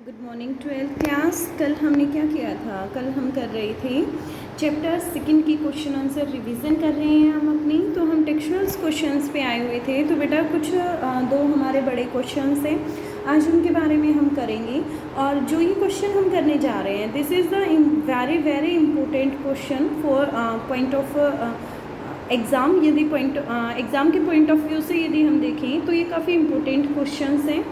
Good morning 12th class. कल हमने क्या किया था? कल हम कर रहे थे चैप्टर सेकंड की क्वेश्चन आंसर रिवीजन कर रहे हैं हम अपनी। तो हम टेक्सचुअल्स क्वेश्चंस पे आए हुए थे। तो बेटा कुछ दो हमारे बड़े क्वेश्चंस हैं, आज उनके बारे में हम करेंगे। और जो ये क्वेश्चन हम करने जा रहे हैं, this is the very very important question for point of exam. यदि एग्ज़ाम के पॉइंट ऑफ व्यू से यदि हम देखें तो ये काफ़ी इम्पोर्टेंट क्वेश्चंस हैं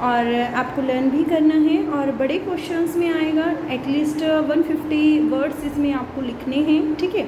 और आपको लर्न भी करना है। और बड़े क्वेश्चंस में आएगा एटलीस्ट 150 वर्ड्स इसमें आपको लिखने हैं, ठीक है।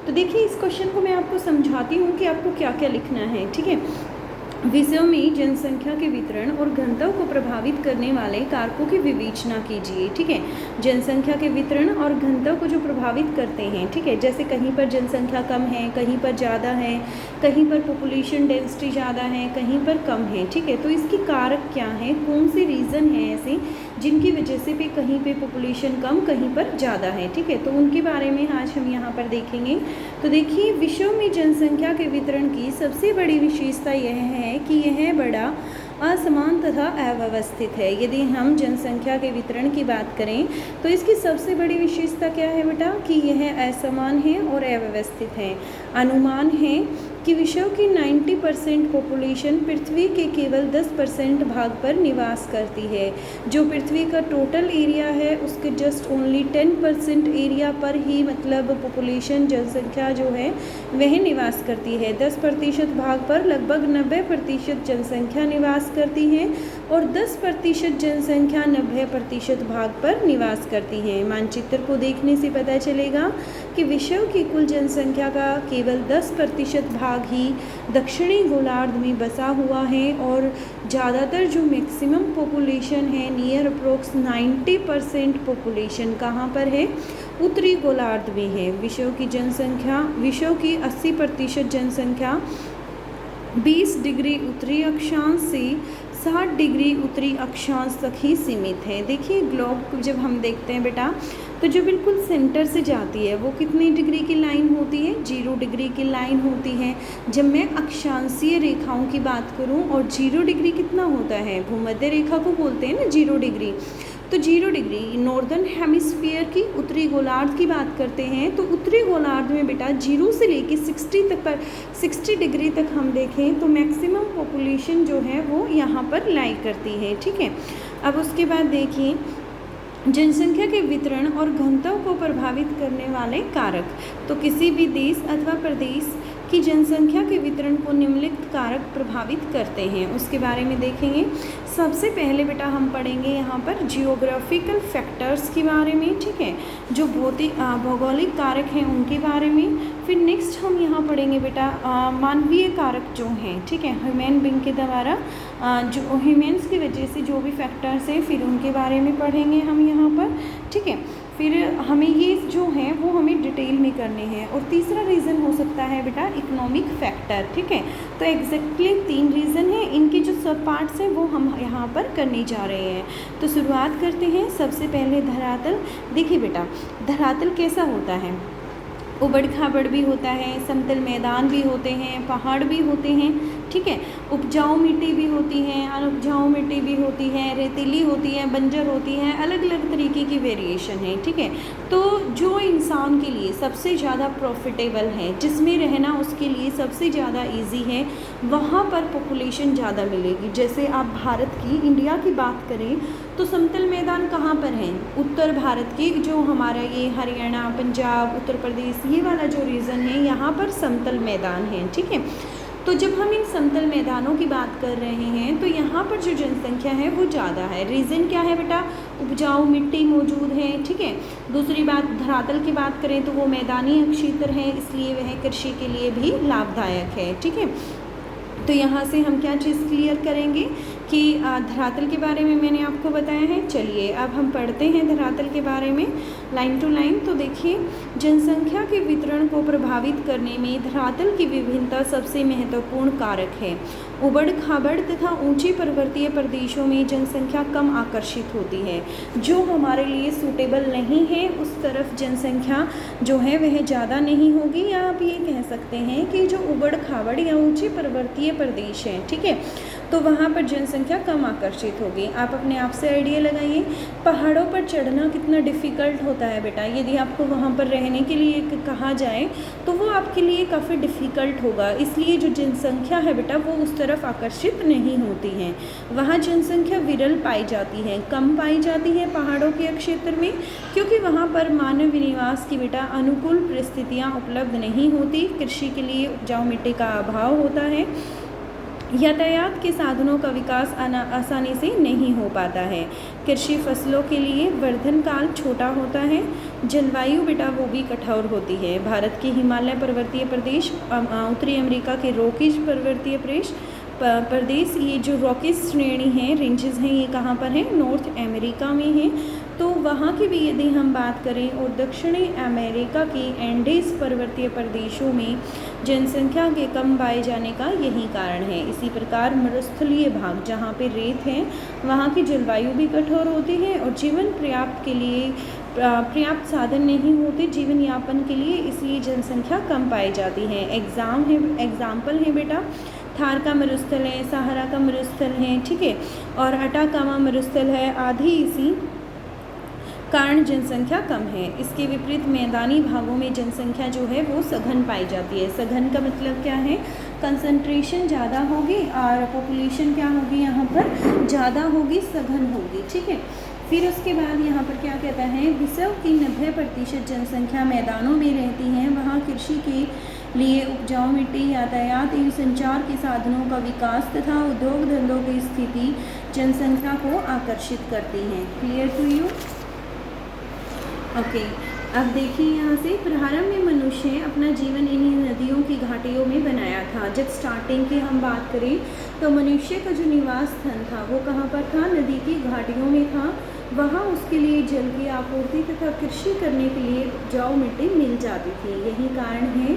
तो देखिए इस क्वेश्चन को मैं आपको समझाती हूँ कि आपको क्या क्या लिखना है, ठीक है। विषयों में जनसंख्या के वितरण और घनत्व को प्रभावित करने वाले कारकों की विवेचना कीजिए, ठीक है। जनसंख्या के वितरण और घनत्व को जो प्रभावित करते हैं, ठीक है, जैसे कहीं पर जनसंख्या कम है, कहीं पर ज़्यादा है, कहीं पर पॉपुलेशन डेंसिटी ज़्यादा है, कहीं पर कम है, ठीक है। तो इसकी कारक क्या है, कौन से रीज़न हैं ऐसे जिनकी वजह से भी कहीं पे पॉपुलेशन कम कहीं पर ज़्यादा है, ठीक है। तो उनके बारे में आज हम यहाँ पर देखेंगे। तो देखिए विश्व में जनसंख्या के वितरण की सबसे बड़ी विशेषता यह है कि यह बड़ा असमान तथा अव्यवस्थित है। यदि हम जनसंख्या के वितरण की बात करें तो इसकी सबसे बड़ी विशेषता क्या है बेटा, कि यह असमान है और अव्यवस्थित है। अनुमान है कि विश्व की 90% पॉपुलेशन पृथ्वी के केवल 10% भाग पर निवास करती है। जो पृथ्वी का टोटल एरिया है उसके जस्ट ओनली 10% एरिया पर ही मतलब पॉपुलेशन जनसंख्या जो है वह निवास करती है। 10% भाग पर लगभग 90% जनसंख्या निवास करती है और 10% जनसंख्या 90% भाग पर निवास करती है। मानचित्र को देखने से पता चलेगा कि विश्व की कुल जनसंख्या का केवल 10% भाग ही दक्षिणी गोलार्ध में बसा हुआ है और ज़्यादातर जो मैक्सिमम पॉपुलेशन है नियर अप्रोक्स 90% पॉपुलेशन कहाँ पर है, उत्तरी गोलार्ध में है। विश्व की 80% जनसंख्या 20 डिग्री उत्तरी अक्षांश से 60 डिग्री उत्तरी अक्षांश तक ही सीमित है। देखिए ग्लोब को जब हम देखते हैं बेटा तो जो बिल्कुल सेंटर से जाती है वो कितनी डिग्री की लाइन होती है, 0 डिग्री की लाइन होती है। जब मैं अक्षांशीय रेखाओं की बात करूं और 0 डिग्री कितना होता है, भूमध्य रेखा को बोलते हैं ना 0 डिग्री। तो 0 डिग्री नॉर्दर्न हेमिस्फीयर की उत्तरी गोलार्ध की बात करते हैं तो उत्तरी गोलार्ध में बेटा 0 से लेके 60 डिग्री तक हम देखें तो मैक्सिमम पॉपुलेशन जो है वो यहाँ पर लाई करती है, ठीक है। अब उसके बाद देखिए जनसंख्या के वितरण और घनत्व को प्रभावित करने वाले कारक। तो किसी भी देश अथवा प्रदेश की जनसंख्या के वितरण को निम्नलिखित कारक प्रभावित करते हैं, उसके बारे में देखेंगे। सबसे पहले बेटा हम पढ़ेंगे यहाँ पर जियोग्राफिकल फैक्टर्स के बारे में, ठीक है, जो भौगोलिक कारक हैं उनके बारे में। फिर नेक्स्ट हम यहाँ पढ़ेंगे बेटा मानवीय कारक जो हैं, ठीक है, ह्यूमन बीइंग के द्वारा जो ह्यूमन्स की वजह से जो भी फैक्टर्स हैं फिर उनके बारे में पढ़ेंगे हम यहाँ पर, ठीक है। फिर हमें ये जो हैं वो हमें डिटेल में करने हैं। और तीसरा रीज़न हो सकता है बेटा इकोनॉमिक फैक्टर, ठीक है। तो एग्जैक्टली 3 रीज़न हैं, इनके जो सब पार्ट्स हैं वो हम यहाँ पर करने जा रहे हैं। तो शुरुआत करते हैं। सबसे पहले धरातल। देखिए बेटा धरातल कैसा होता है, उबड़ खाबड़ भी होता है, समतल मैदान भी होते हैं, पहाड़ भी होते हैं, ठीक है, उपजाऊ मिट्टी भी होती है, अनुपजाऊ मिट्टी भी होती है, रेतीली होती है, बंजर होती है, अलग अलग तरीके की वेरिएशन है, ठीक है। तो जो इंसान के लिए सबसे ज़्यादा प्रॉफिटेबल है, जिसमें रहना उसके लिए सबसे ज़्यादा इजी है, वहाँ पर पॉपुलेशन ज़्यादा मिलेगी। जैसे आप भारत की, इंडिया की बात करें तो समतल मैदान कहाँ पर हैं, उत्तर भारत के जो हमारा ये हरियाणा, पंजाब, उत्तर प्रदेश ये वाला जो रीजन है यहाँ पर समतल मैदान है, ठीक है। तो जब हम इन समतल मैदानों की बात कर रहे हैं तो यहाँ पर जो जनसंख्या है वो ज़्यादा है। रीज़न क्या है बेटा, उपजाऊ मिट्टी मौजूद है, ठीक है। दूसरी बात धरातल की बात करें तो वो मैदानी क्षेत्र है, इसलिए वह कृषि के लिए भी लाभदायक है, ठीक है। तो यहाँ से हम क्या चीज़ क्लियर करेंगे कि धरातल के बारे में मैंने आपको बताया है। चलिए अब हम पढ़ते हैं धरातल के बारे में लाइन टू लाइन। तो देखिए जनसंख्या के वितरण को प्रभावित करने में धरातल की विभिन्नता सबसे महत्वपूर्ण कारक है। उबड़ खाबड़ तथा ऊंचे पर्वतीय प्रदेशों में जनसंख्या कम आकर्षित होती है। जो हमारे लिए सूटेबल नहीं है उस तरफ जनसंख्या जो है वह ज़्यादा नहीं होगी, या आप ये कह सकते हैं कि जो उबड़ खाबड़ या ऊंचे पर्वतीय प्रदेश हैं, ठीक है, तो वहाँ पर जनसंख्या कम आकर्षित होगी। आप अपने आप से आइडिया लगाइए, पहाड़ों पर चढ़ना कितना डिफ़िकल्ट होता है बेटा। यदि आपको वहाँ पर रहने के लिए कहा जाए तो वो आपके लिए काफ़ी डिफ़िकल्ट होगा, इसलिए जो जनसंख्या है बेटा वो उस तरफ आकर्षित नहीं होती है। वहाँ जनसंख्या विरल पाई जाती है, कम पाई जाती है पहाड़ों के क्षेत्र में, क्योंकि वहाँ पर मानव निवास की बेटा अनुकूल परिस्थितियाँ उपलब्ध नहीं होती। कृषि के लिए उपजाऊ मिट्टी का अभाव होता है, यातायात के साधनों का विकास आसानी से नहीं हो पाता है, कृषि फसलों के लिए वर्धन काल छोटा होता है, जलवायु बेटा वो भी कठोर होती है। भारत के हिमालय पर्वतीय प्रदेश, उत्तरी अमेरिका के रॉकीज पर्वतीय प्रदेश, ये जो रॉकीज श्रेणी हैं, रेंजेस हैं, ये कहाँ पर हैं? नॉर्थ अमेरिका में हैं। तो वहाँ की भी यदि हम बात करें, और दक्षिणी अमेरिका की एंडीज पर्वतीय प्रदेशों में जनसंख्या के कम पाए जाने का यही कारण है। इसी प्रकार मरुस्थलीय भाग जहाँ पे रेत है, वहाँ की जलवायु भी कठोर होती है और जीवन पर्याप्त साधन नहीं होते जीवन यापन के लिए, इसलिए जनसंख्या कम पाई जाती है। एग्जाम्पल है बेटा, थार का मरुस्थल है, सहारा का मरुस्थल है, ठीक है, और अटाकामा मरुस्थल है, आदि इसी कारण जनसंख्या कम है। इसके विपरीत मैदानी भागों में जनसंख्या जो है वो सघन पाई जाती है। सघन का मतलब क्या है? कंसंट्रेशन ज़्यादा होगी और पॉपुलेशन क्या होगी यहाँ पर? ज़्यादा होगी, सघन होगी, ठीक है। फिर उसके बाद यहाँ पर क्या कहता है, विश्व की 90% जनसंख्या मैदानों में रहती है। वहाँ कृषि के लिए उपजाऊ मिट्टी, यातायात एवं संचार के साधनों का विकास तथा उद्योग धंधों की स्थिति जनसंख्या को आकर्षित करती हैं। Clear to you? ओके, अब देखिए यहाँ से, प्रारंभ में मनुष्य अपना जीवन इन्हीं नदियों की घाटियों में बनाया था। जब स्टार्टिंग की हम बात करें तो मनुष्य का जो निवास स्थान था वो कहाँ पर था? नदी की घाटियों में था। वहाँ उसके लिए जल की आपूर्ति तथा कृषि करने के लिए उपजाऊ मिट्टी मिल जाती थी। यही कारण है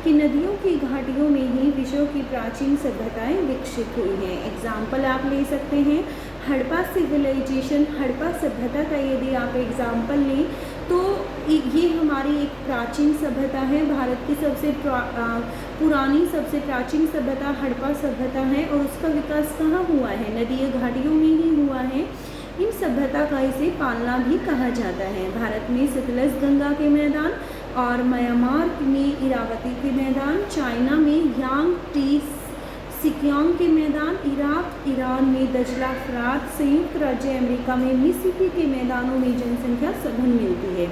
कि नदियों की घाटियों में ही विश्व की प्राचीन सभ्यताएं विकसित हुई हैं। एग्जाम्पल आप ले सकते हैं, हड़प्पा सिविलाइजेशन, हड़प्पा सभ्यता का यदि आप एग्जाम्पल लें तो ये हमारी एक प्राचीन सभ्यता है। भारत की सबसे पुरानी, सबसे प्राचीन सभ्यता हड़प्पा सभ्यता है, और उसका विकास कहाँ हुआ है? नदी घाटियों में ही हुआ है। इन सभ्यता का इसे पालना भी कहा जाता है। भारत में सतलज गंगा के मैदान और म्यांमार में इरावती के मैदान, चाइना में यांगटी सिकियांग के मैदान, इराक ईरान में दजला फरात, संयुक्त राज्य अमेरिका में मिसिसिपी के मैदानों में जनसंख्या सघन मिलती है।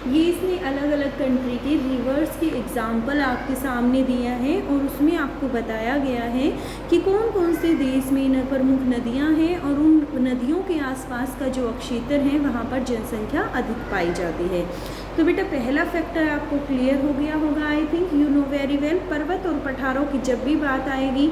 ये इसने अलग अलग कंट्री के रिवर्स के एग्जाम्पल आपके सामने दिया है, और उसमें आपको बताया गया है कि कौन कौन से देश में प्रमुख नदियां हैं और उन नदियों के आसपास का जो क्षेत्र है वहाँ पर जनसंख्या अधिक पाई जाती है। तो बेटा पहला फैक्टर आपको क्लियर हो गया होगा, I think you know very well. पर्वत और पठारों की जब भी बात आएगी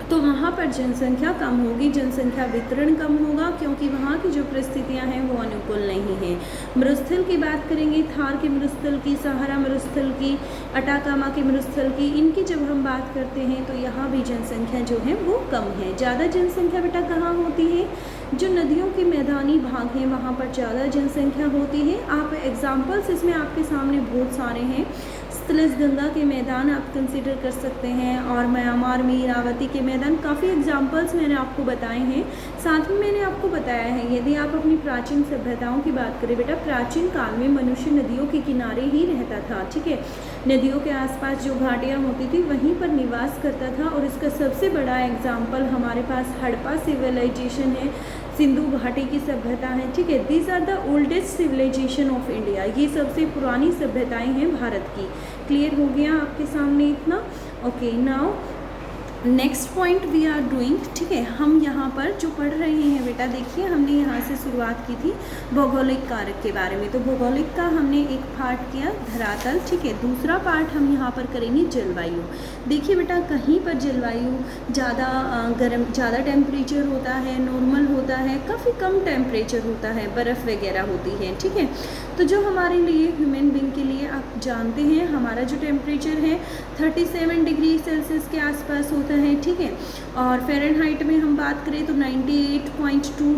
तो वहाँ पर जनसंख्या कम होगी, जनसंख्या वितरण कम होगा, क्योंकि वहाँ की जो परिस्थितियाँ हैं वो अनुकूल नहीं हैं। मरुस्थल की बात करेंगे, थार के मरुस्थल की, सहारा मरुस्थल की, अटाकामा के मरुस्थल की, इनकी जब हम बात करते हैं तो यहाँ भी जनसंख्या जो है वो कम है। ज़्यादा जनसंख्या बेटा कहाँ होती है? जो नदियों के मैदानी भाग हैं वहाँ पर ज़्यादा जनसंख्या होती है। आप एग्जाम्पल्स इसमें आपके सामने बहुत सारे हैं। सतलज गंगा के मैदान आप कंसीडर कर सकते हैं, और म्यांमार में इरावती के मैदान, काफ़ी एग्जाम्पल्स मैंने आपको बताए हैं। साथ में मैंने आपको बताया है, यदि आप अपनी प्राचीन सभ्यताओं की बात करें बेटा, प्राचीन काल में मनुष्य नदियों के किनारे ही रहता था, ठीक है। नदियों के आसपास जो घाटियाँ होती थी वहीं पर निवास करता था, और इसका सबसे बड़ा एग्जाम्पल हमारे पास हड़प्पा सिविलाइजेशन है, सिंधु घाटी की सभ्यता है, ठीक है। These are the oldest civilization of India, ये सबसे पुरानी सभ्यताएं हैं भारत की। क्लियर हो गया आपके सामने इतना? Okay, now next point we are doing, ठीक है। हम यहाँ पर जो पढ़ रहे हैं बेटा, देखिए हमने यहाँ से शुरुआत की थी भौगोलिक कारक के बारे में। तो भौगोलिक का हमने एक पार्ट किया धरातल, ठीक है। दूसरा पार्ट हम यहाँ पर करेंगे जलवायु। देखिए बेटा, कहीं पर जलवायु ज़्यादा गर्म, ज़्यादा टेम्परेचर होता है, नॉर्मल होता है, काफ़ी कम टेम्परेचर होता है, बर्फ़ वगैरह होती है, ठीक है। तो जो हमारे लिए ह्यूमन बींग के लिए आप जानते हैं हमारा जो टेम्परेचर है 37 डिग्री सेल्सियस के आसपास होता है, ठीक है। और फ़ारेनहाइट में हम बात करें तो 98.2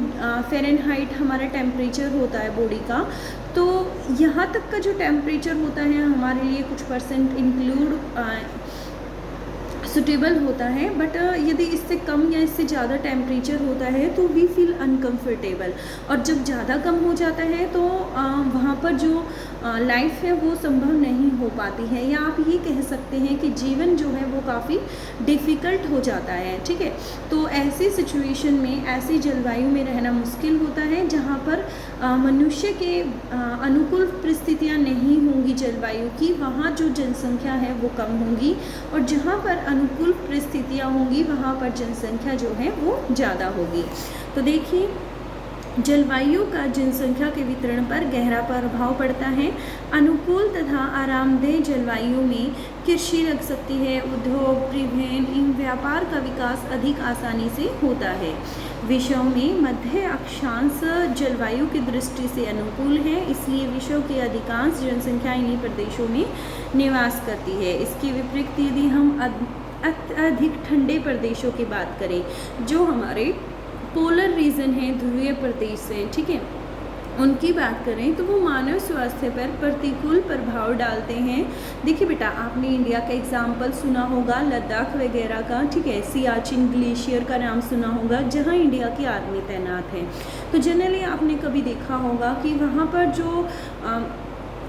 फ़ारेनहाइट हमारा टेम्परेचर होता है बॉडी का। तो यहाँ तक का जो टेम्परेचर होता है हमारे लिए कुछ परसेंट इंक्लूड सुटेबल होता है, बट यदि इससे कम या इससे ज़्यादा टेम्परेचर होता है तो वी फील अनकम्फर्टेबल। और जब ज़्यादा कम हो जाता है तो वहाँ पर जो लाइफ है वो संभव नहीं हो पाती है, या आप ये कह सकते हैं कि जीवन जो है वो काफ़ी डिफ़िकल्ट हो जाता है। ठीक है, तो ऐसी सिचुएशन में, ऐसी जलवायु में रहना मुश्किल होता है जहाँ पर मनुष्य के अनुकूल परिस्थितियाँ नहीं होंगी जलवायु की, वहाँ जो जनसंख्या है वो कम होगी, और जहाँ पर अनुकूल परिस्थितियाँ होंगी वहाँ पर जनसंख्या जो है वो ज़्यादा होगी। तो देखिए, जलवायु का जनसंख्या के वितरण पर गहरा प्रभाव पड़ता है। अनुकूल तथा आरामदेह जलवायु में कृषि लग सकती है, उद्योग, परिवहन एवं व्यापार का विकास अधिक आसानी से होता है। विश्व में मध्य अक्षांश जलवायु की दृष्टि से अनुकूल है, इसलिए विश्व की अधिकांश जनसंख्या इन्हीं प्रदेशों में निवास करती है। इसके विपरीत यदि हम अधिक ठंडे प्रदेशों की बात करें, जो हमारे पोलर रीजन है, ध्रुवीय प्रदेश हैं, ठीक है, उनकी बात करें तो वो मानव स्वास्थ्य पर प्रतिकूल प्रभाव डालते हैं। देखिए बेटा, आपने इंडिया का एग्जाम्पल सुना होगा, लद्दाख वगैरह का, ठीक है, सियाचिन ग्लेशियर का नाम सुना होगा, जहाँ इंडिया की आर्मी तैनात है। तो जनरली आपने कभी देखा होगा कि वहाँ पर जो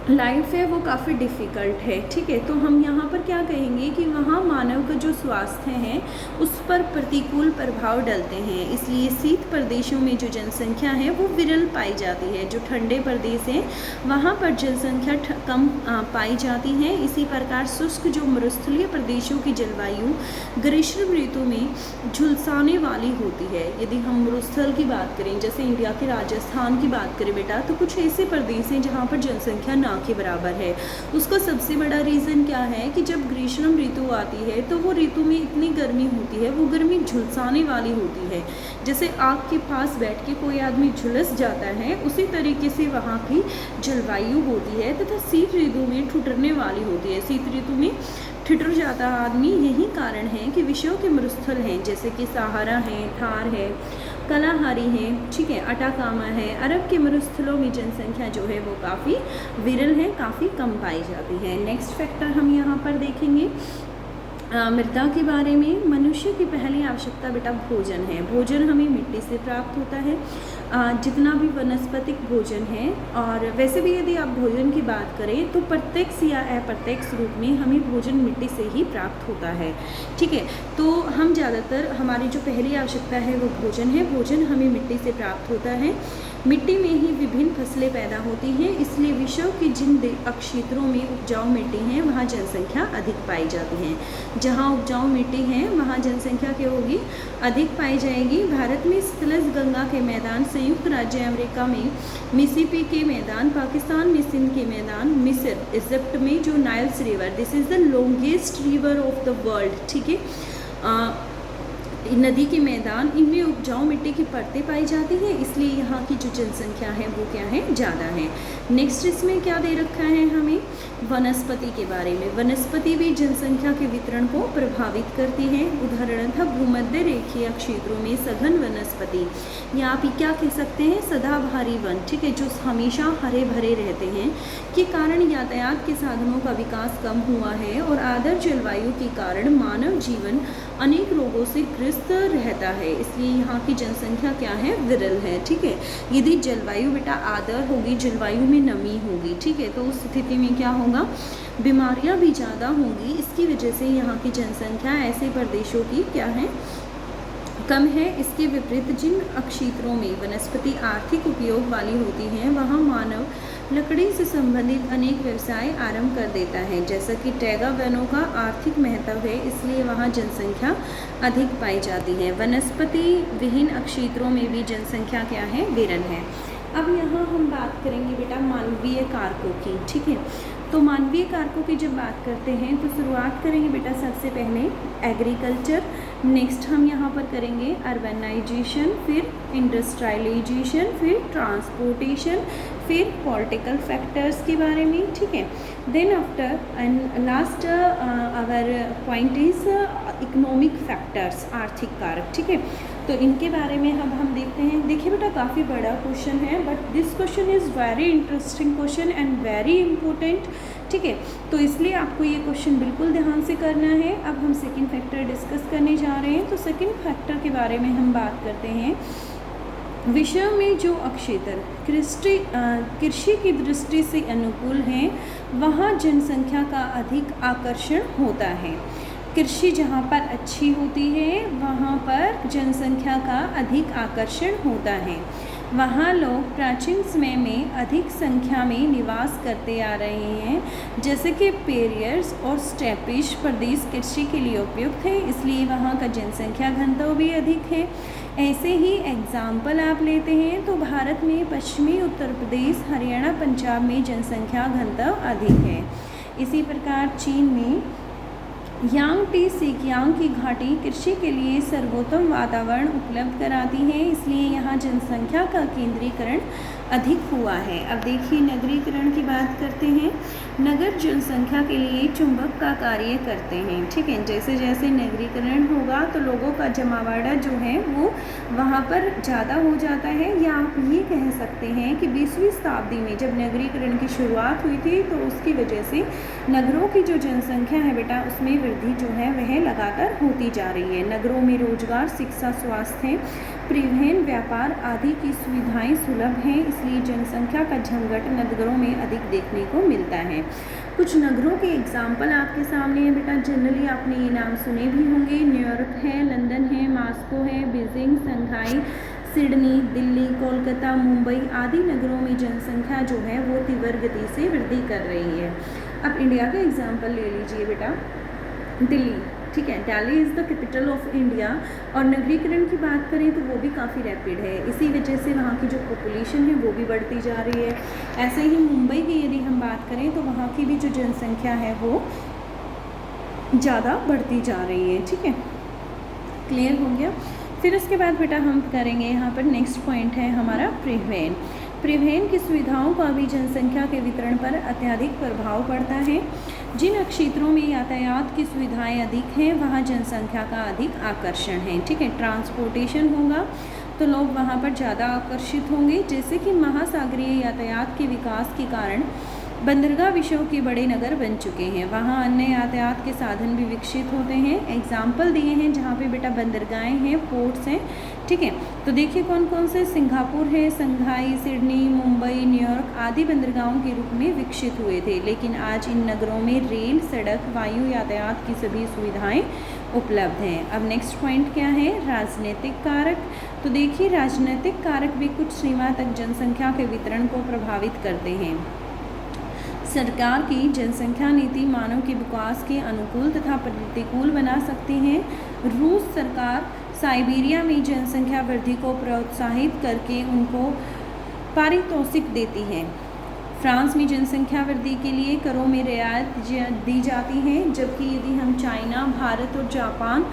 लाइफ है वो काफ़ी डिफ़िकल्ट है। ठीक है, तो हम यहाँ पर क्या कहेंगे कि वहाँ मानव का जो स्वास्थ्य है उस पर प्रतिकूल प्रभाव डलते हैं, इसलिए शीत प्रदेशों में जो जनसंख्या है वो विरल पाई जाती है। जो ठंडे प्रदेश हैं वहाँ पर जनसंख्या कम पाई जाती है। इसी प्रकार शुष्क जो मरुस्थलीय प्रदेशों की जलवायु ग्रीष्म ऋतु में झुलसाने वाली होती है। यदि हम मरुस्थल की बात करें, जैसे इंडिया के राजस्थान की बात करें बेटा, तो कुछ ऐसे प्रदेश हैं जहाँ पर जनसंख्या ना के बराबर है। उसका सबसे बड़ा रीज़न क्या है कि जब ग्रीष्म ऋतु आती है तो वो ऋतु में इतनी गर्मी होती है, वो गर्मी झुलसाने वाली होती है। जैसे आग के पास बैठ के कोई आदमी झुलस जाता है, उसी तरीके से वहाँ की जलवायु होती है, तथा शीत ऋतु में ठिठुरने वाली होती है। शीत ऋतु में ठिठुर जाता आदमी, यही कारण है कि विश्व के मरुस्थल हैं, जैसे कि सहारा है, थार है, कलाहारी है, ठीक है, अटाकामा है। अरब के मरुस्थलों में जनसंख्या जो है वो काफ़ी विरल है, काफ़ी कम पाई जाती है। नेक्स्ट फैक्टर हम यहाँ पर देखेंगे मृदा के बारे में। मनुष्य की पहली आवश्यकता बेटा भोजन है। भोजन हमें मिट्टी से प्राप्त होता है, जितना भी वनस्पतिक भोजन है। और वैसे भी यदि आप भोजन की बात करें तो प्रत्यक्ष या अप्रत्यक्ष रूप में हमें भोजन मिट्टी से ही प्राप्त होता है। ठीक है, तो हम ज़्यादातर, हमारी जो पहली आवश्यकता है वो भोजन है। भोजन हमें मिट्टी से प्राप्त होता है। मिट्टी में ही विभिन्न फसलें पैदा होती हैं, इसलिए विश्व के जिन क्षेत्रों में उपजाऊ मिट्टी हैं वहाँ जनसंख्या अधिक पाई जाती है। जहाँ उपजाऊ मिट्टी है वहाँ जनसंख्या क्या होगी, अधिक पाई जाएगी। भारत में सतलज गंगा के मैदान, संयुक्त राज्य अमेरिका में मिसिसिपी के मैदान, पाकिस्तान में सिंध के मैदान, मिस्र, इजिप्ट में जो Niles river, this is the longest river of the world, ठीक है, नदी के मैदान, इनमें उपजाऊ मिट्टी की परतें पाई जाती हैं, इसलिए यहाँ की जो जनसंख्या है वो क्या है, ज़्यादा है। नेक्स्ट इसमें क्या दे रखा है हमें, वनस्पति के बारे में। वनस्पति भी जनसंख्या के वितरण को प्रभावित करती है। उदाहरणतः भूमध्य रेखीय क्षेत्रों में सघन वनस्पति, या आप क्या कह सकते हैं, सदाबहारी वन, ठीक है, जो हमेशा हरे भरे रहते हैं, के कारण यातायात के साधनों का विकास कम हुआ है, और आर्द्र जलवायु के कारण मानव जीवन अनेक रोगों से ग्रस्त रहता है, इसलिए यहाँ की जनसंख्या क्या है, विरल है। ठीक है, यदि जलवायु बेटा आर्द्र होगी, जलवायु में नमी होगी, ठीक है, तो उस स्थिति में क्या होगा, बीमारियाँ भी ज़्यादा होंगी। इसकी वजह से यहाँ की जनसंख्या ऐसे प्रदेशों की क्या है, कम है। इसके विपरीत जिन क्षेत्रों में वनस्पति आर्थिक उपयोग वाली होती हैं वहाँ मानव लकड़ी से संबंधित अनेक व्यवसाय आरंभ कर देता है। जैसा कि टैगा वनों का आर्थिक महत्व है, इसलिए वहाँ जनसंख्या अधिक पाई जाती है। वनस्पति विहीन क्षेत्रों में भी जनसंख्या क्या है, विरल है। अब यहाँ हम बात करेंगे बेटा मानवीय कारकों की। ठीक है, तो मानवीय कारकों की जब बात करते हैं तो शुरुआत करेंगे बेटा सबसे पहले एग्रीकल्चर, नेक्स्ट हम यहाँ पर करेंगे अर्बनाइजेशन, फिर इंडस्ट्रियलाइजेशन, फिर ट्रांसपोर्टेशन, फिर पॉलिटिकल फैक्टर्स के बारे में। ठीक है, then after and last our point is economic factors, आर्थिक कारक। ठीक है, तो इनके बारे में अब हम देखते हैं। देखिए बेटा काफ़ी बड़ा क्वेश्चन है, but this question is very interesting question and very important, ठीक है। तो इसलिए आपको ये क्वेश्चन बिल्कुल ध्यान से करना है। अब हम सेकंड फैक्टर डिस्कस करने जा रहे हैं। तो सेकंड फैक्टर के बारे में हम बात करते हैं। विषय में जो क्षेत्र कृषि की दृष्टि से अनुकूल हैं, वहाँ जनसंख्या का अधिक आकर्षण होता है। कृषि जहाँ पर अच्छी होती है वहाँ पर जनसंख्या का अधिक आकर्षण होता है। वहाँ लोग प्राचीन समय में अधिक संख्या में निवास करते आ रहे हैं, जैसे कि पेरियर्स और स्टेपिश प्रदेश कृषि के लिए उपयुक्त है, इसलिए वहाँ का जनसंख्या घनत्व भी अधिक है। ऐसे ही एग्जाम्पल आप लेते हैं तो भारत में पश्चिमी उत्तर प्रदेश, हरियाणा, पंजाब में जनसंख्या घनत्व अधिक है। इसी प्रकार चीन में यांगटी सिकियांग की घाटी कृषि के लिए सर्वोत्तम वातावरण उपलब्ध कराती है, इसलिए यहाँ जनसंख्या का केंद्रीकरण अधिक हुआ है। अब देखिए नगरीकरण की बात करते हैं। नगर जनसंख्या के लिए चुंबक का कार्य करते हैं, ठीक है। जैसे जैसे नगरीकरण होगा तो लोगों का जमावड़ा जो है वो वहाँ पर ज़्यादा हो जाता है। या आप ये कह सकते हैं कि 20वीं शताब्दी में जब नगरीकरण की शुरुआत हुई थी तो उसकी वजह से नगरों की जो जनसंख्या है बेटा उसमें वृद्धि जो है वह लगातार होती जा रही है। नगरों में रोजगार, शिक्षा, स्वास्थ्य, परिवहन, व्यापार आदि की सुविधाएं सुलभ हैं, इसलिए जनसंख्या का झंझट नगरों में अधिक देखने को मिलता है। कुछ नगरों के एग्जाम्पल आपके सामने है बेटा। जनरली आपने ये नाम सुने भी होंगे। न्यूयॉर्क है, लंदन है, मॉस्को है, Beijing, Shanghai, Sydney, Delhi, Kolkata, Mumbai आदि नगरों में जनसंख्या जो है वो तीव्र गति से वृद्धि कर रही है। अब इंडिया का एग्जाम्पल ले लीजिए बेटा। दिल्ली, ठीक है, Delhi is the capital of India. और नगरीकरण की बात करें तो वो भी काफ़ी रैपिड है, इसी वजह से वहाँ की जो पॉपुलेशन है वो भी बढ़ती जा रही है। ऐसे ही मुंबई की यदि हम बात करें तो वहाँ की भी जो जनसंख्या है वो ज़्यादा बढ़ती जा रही है, ठीक है। क्लियर हो गया। फिर उसके बाद बेटा हम करेंगे यहाँ पर नेक्स्ट पॉइंट है हमारा परिवहन। परिवहन की सुविधाओं का भी जनसंख्या के वितरण पर अत्यधिक प्रभाव पड़ता है। जिन क्षेत्रों में यातायात की सुविधाएं अधिक हैं वहाँ जनसंख्या का अधिक आकर्षण है, ठीक है। ट्रांसपोर्टेशन होगा तो लोग वहाँ पर ज़्यादा आकर्षित होंगे। जैसे कि महासागरीय यातायात के विकास के कारण बंदरगाह विश्व के बड़े नगर बन चुके हैं, वहाँ अन्य यातायात के साधन भी विकसित होते हैं। एग्जाम्पल दिए हैं जहाँ पे बेटा बंदरगाहें हैं, पोर्ट्स हैं, ठीक है। तो देखिए कौन कौन से, सिंगापुर है, शंघाई, सिडनी, मुंबई, न्यूयॉर्क आदि बंदरगाहों के रूप में विकसित हुए थे, लेकिन आज इन नगरों में रेल, सड़क, वायु यातायात की सभी सुविधाएं उपलब्ध हैं। अब नेक्स्ट पॉइंट क्या है, राजनीतिक कारक। तो देखिए राजनीतिक कारक भी कुछ सीमा तक जनसंख्या के वितरण को प्रभावित करते हैं। सरकार की जनसंख्या नीति मानव के विकास के अनुकूल तथा प्रतिकूल बना सकती है। रूस सरकार साइबेरिया में जनसंख्या वृद्धि को प्रोत्साहित करके उनको पारितोषिक देती है। फ्रांस में जनसंख्या वृद्धि के लिए करों में रियायत दी जाती है, जबकि यदि हम चाइना, भारत और जापान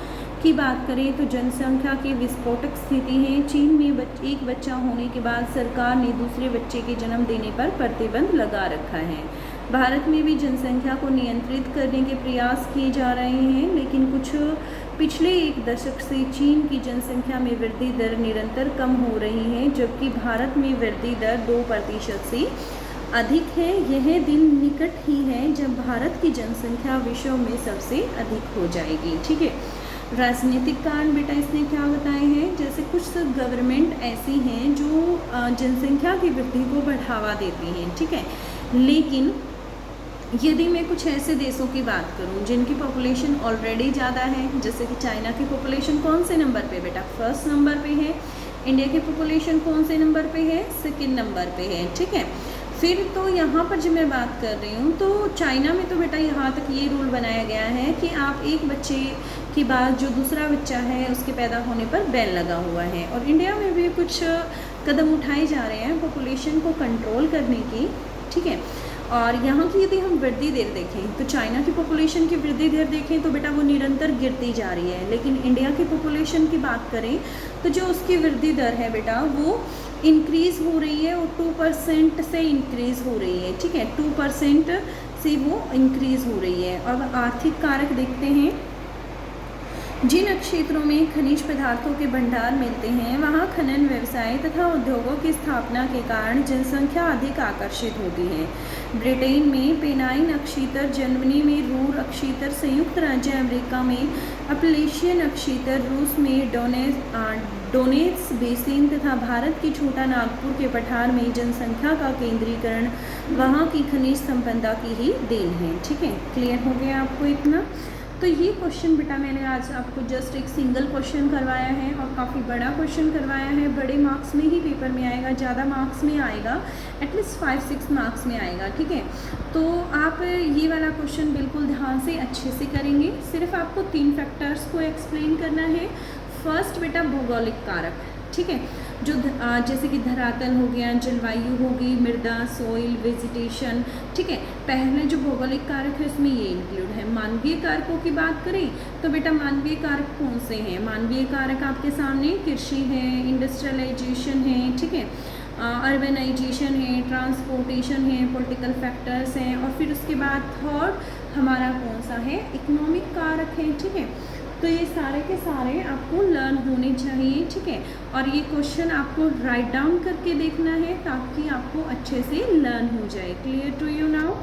की बात करें तो जनसंख्या की विस्फोटक स्थिति है। चीन में एक बच्चा होने के बाद सरकार ने दूसरे बच्चे के जन्म देने पर प्रतिबंध लगा रखा है। भारत में भी जनसंख्या को नियंत्रित करने के प्रयास किए जा रहे हैं, लेकिन कुछ पिछले एक दशक से चीन की जनसंख्या में वृद्धि दर निरंतर कम हो रही है, जबकि भारत में वृद्धि दर 2% से अधिक है। यह दिन निकट ही है जब भारत की जनसंख्या विश्व में सबसे अधिक हो जाएगी, ठीक है। राजनीतिक कारण बेटा इसने क्या बताए हैं, जैसे कुछ गवर्नमेंट ऐसी हैं जो जनसंख्या की वृद्धि को बढ़ावा देती हैं, ठीक है। लेकिन यदि मैं कुछ ऐसे देशों की बात करूं जिनकी पॉपुलेशन ऑलरेडी ज़्यादा है, जैसे कि चाइना की पॉपुलेशन कौन से नंबर पे बेटा, फर्स्ट नंबर पे है। इंडिया की पॉपुलेशन कौन से नंबर पे है, सेकंड नंबर पे है, ठीक है। फिर तो यहाँ पर जब मैं बात कर रही हूँ तो चाइना में तो बेटा यहाँ तक ये रूल बनाया गया है कि आप एक बच्चे के बाद जो दूसरा बच्चा है उसके पैदा होने पर बैन लगा हुआ है। और इंडिया में भी कुछ कदम उठाए जा रहे हैं पॉपुलेशन को कंट्रोल करने की, ठीक है। और यहाँ की यदि हम वृद्धि दर देखें तो चाइना की पॉपुलेशन की वृद्धि दर देखें तो बेटा वो निरंतर गिरती जा रही है, लेकिन इंडिया की पॉपुलेशन की बात करें तो जो उसकी वृद्धि दर है बेटा वो इंक्रीज़ हो रही है और 2% से इंक्रीज़ हो रही है, ठीक है। 2% से वो इंक्रीज़ हो रही है। अब आर्थिक कारक देखते हैं जिन क्षेत्रों में खनिज पदार्थों के भंडार मिलते हैं वहाँ खनन व्यवसाय तथा उद्योगों की स्थापना के कारण जनसंख्या अधिक आकर्षित होती है। ब्रिटेन में पेनाइन अक्षीतर, जर्मनी में रूर अक्षीतर, संयुक्त राज्य अमेरिका में अपलेशियन अक्षीतर, रूस में डोनेट्स बेसिन तथा भारत के छोटा नागपुर के पठार में जनसंख्या का केंद्रीकरण वहाँ की खनिज संपदा की ही देन है। ठीक है, क्लियर हो गया आपको इतना। तो ये क्वेश्चन बेटा मैंने आज आपको जस्ट एक सिंगल क्वेश्चन करवाया है और काफ़ी बड़ा क्वेश्चन करवाया है। बड़े मार्क्स में ही पेपर में आएगा, ज़्यादा मार्क्स में आएगा, एटलीस्ट 5-6 मार्क्स में आएगा। ठीक है, तो आप ये वाला क्वेश्चन बिल्कुल ध्यान से अच्छे से करेंगे। सिर्फ आपको 3 फैक्टर्स को एक्सप्लेन करना है। फर्स्ट बेटा भौगोलिक कारक, ठीक है, जो जैसे कि धरातल हो गया, जलवायु होगी, मृदा, सोइल, वेजिटेशन। ठीक है, पहले जो भौगोलिक कारक है उसमें ये इंक्लूड है। मानवीय कारकों की बात करें तो बेटा मानवीय कारक कौन से हैं? मानवीय कारक आपके सामने कृषि है, इंडस्ट्रियलाइजेशन है, ठीक है, अर्बनाइजेशन है, ट्रांसपोर्टेशन है, पॉलिटिकल फैक्टर्स हैं, और फिर उसके बाद थर्ड हमारा कौन सा है? इकोनॉमिक कारक है। ठीक है, तो ये सारे के सारे आपको लर्न होने चाहिए। ठीक है, और ये क्वेश्चन आपको राइट डाउन करके देखना है ताकि आपको अच्छे से लर्न हो जाए। Clear to you now?